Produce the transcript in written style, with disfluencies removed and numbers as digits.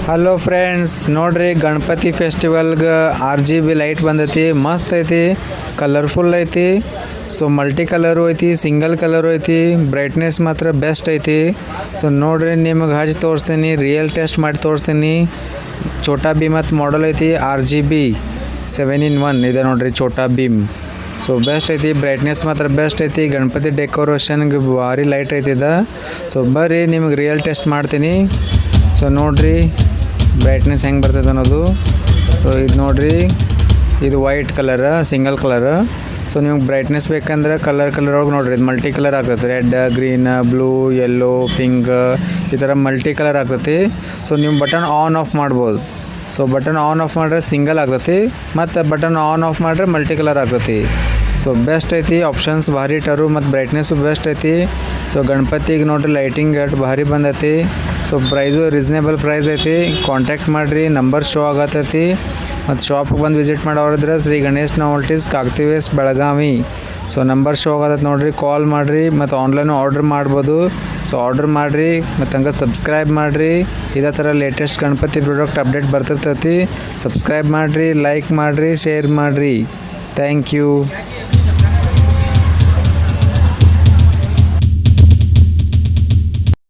Hello friends, ನೋಡ್ರಿ Ganapati ಫೆಸ್ಟಿವಲ್ಗೆ RGB light ಬಂದೈತಿ. ಮಸ್ತ್ ಐತಿ, ಕಲರ್ಫುಲ್ ಐತಿ. ಸೊ ಮಲ್ಟಿ ಕಲರು ಐತಿ, ಸಿಂಗಲ್ ಕಲರು ಐತಿ. ಬ್ರೈಟ್ನೆಸ್ ಮಾತ್ರ ಬೆಸ್ಟ್ ಐತಿ. ಸೊ ನೋಡ್ರಿ, ನಿಮಗೆ ಹಚ್ಚಿ ತೋರಿಸ್ತೀನಿ, ರಿಯಲ್ ಟೆಸ್ಟ್ ಮಾಡಿ ತೋರಿಸ್ತೀನಿ. ಛೋಟಾ ಭೀಮ್ ಮತ್ತು ಮಾಡೆಲ್ ಐತಿ. RGB 7-in-1 ಇದೆ ನೋಡ್ರಿ, ಛೋಟಾ ಭೀಮ್. ಸೊ ಬೆಸ್ಟ್ ಐತಿ, ಬ್ರೈಟ್ನೆಸ್ ಮಾತ್ರ ಬೆಸ್ಟ್ ಐತಿ. ಗಣಪತಿ ಡೆಕೋರೇಷನ್ಗೆ ಭಾರಿ ಲೈಟ್ ಐತಿದ. ಸೊ ಬರ್ರಿ, ನಿಮಗೆ ರಿಯಲ್ ಟೆಸ್ಟ್ ಮಾಡ್ತೀನಿ. ಸೊ ನೋಡ್ರಿ ಬ್ರೈಟ್ನೆಸ್ ಹೆಂಗೆ ಬರ್ತದೆ ಅನ್ನೋದು. ಸೊ ಇದು ನೋಡ್ರಿ, ಇದು white colour, single colour. So ನಿಮ್ಗೆ ಬ್ರೈಟ್ನೆಸ್ ಬೇಕಂದ್ರೆ ಕಲರ್ ಒಳಗೆ ನೋಡ್ರಿ, ಇದು ಮಲ್ಟಿ ಕಲರ್ ಆಗ್ತದೆ. Red, green, blue, yellow, pink ಈ ಥರ ಮಲ್ಟಿ ಕಲರ್ ಆಗ್ತೈತಿ. ಸೊ ನೀವು ಬಟನ್ ಆನ್ ಆಫ್ ಮಾಡ್ಬೋದು. ಸೊ ಬಟನ್ ಆನ್ ಆಫ್ ಮಾಡಿದ್ರೆ ಸಿಂಗಲ್ ಆಗ್ತೈತಿ, ಮತ್ತು ಬಟನ್ ಆನ್ ಆಫ್ ಮಾಡಿದ್ರೆ ಮಲ್ಟಿ ಕಲರ್ ಆಗ್ತೈತಿ. ಸೊ ಬೆಸ್ಟ್ ಐತಿ, ಆಪ್ಷನ್ಸ್ ಭಾರಿ ಇಟ್ಟರು, ಮತ್ತು ಬ್ರೈಟ್ನೆಸ್ಸು ಬೆಸ್ಟ್ ಐತಿ. ಸೊ ಗಣಪತಿಗೆ ನೋಡ್ರಿ ಲೈಟಿಂಗ್ ಎಷ್ಟು ಭಾರಿ ಬಂದೈತಿ. ಸೊ ಪ್ರೈಸು ರೀಸನೇಬಲ್ ಪ್ರೈಸ್ ಐತಿ. ಕಾಂಟ್ಯಾಕ್ಟ್ ಮಾಡಿರಿ, ನಂಬರ್ ಶೋ ಆಗತ್ತೈತಿ. ಮತ್ತು ಶಾಪಿಗೆ ಬಂದು ವಿಸಿಟ್ ಮಾಡೋರಿದ್ರೆ Shri Ganesh novelties, Kakati Ves, Belagavi. So number show ಆಗತ್ತೆ ನೋಡಿರಿ, ಕಾಲ್ ಮಾಡಿರಿ. ಮತ್ತು ಆನ್ಲೈನು ಆರ್ಡ್ರ್ ಮಾಡ್ಬೋದು. ಸೊ ಆರ್ಡ್ರ್ ಮಾಡಿರಿ, ಮತ್ತು ಹಂಗೆ ಸಬ್ಸ್ಕ್ರೈಬ್ ಮಾಡಿರಿ. ಇದೇ ಥರ ಲೇಟೆಸ್ಟ್ ಗಣಪತಿ ಪ್ರಾಡಕ್ಟ್ ಅಪ್ಡೇಟ್ ಬರ್ತಿರ್ತೈತಿ. ಸಬ್ಸ್ಕ್ರೈಬ್ ಮಾಡಿರಿ, ಲೈಕ್ ಮಾಡಿರಿ, ಶೇರ್ ಮಾಡಿರಿ. Thank you.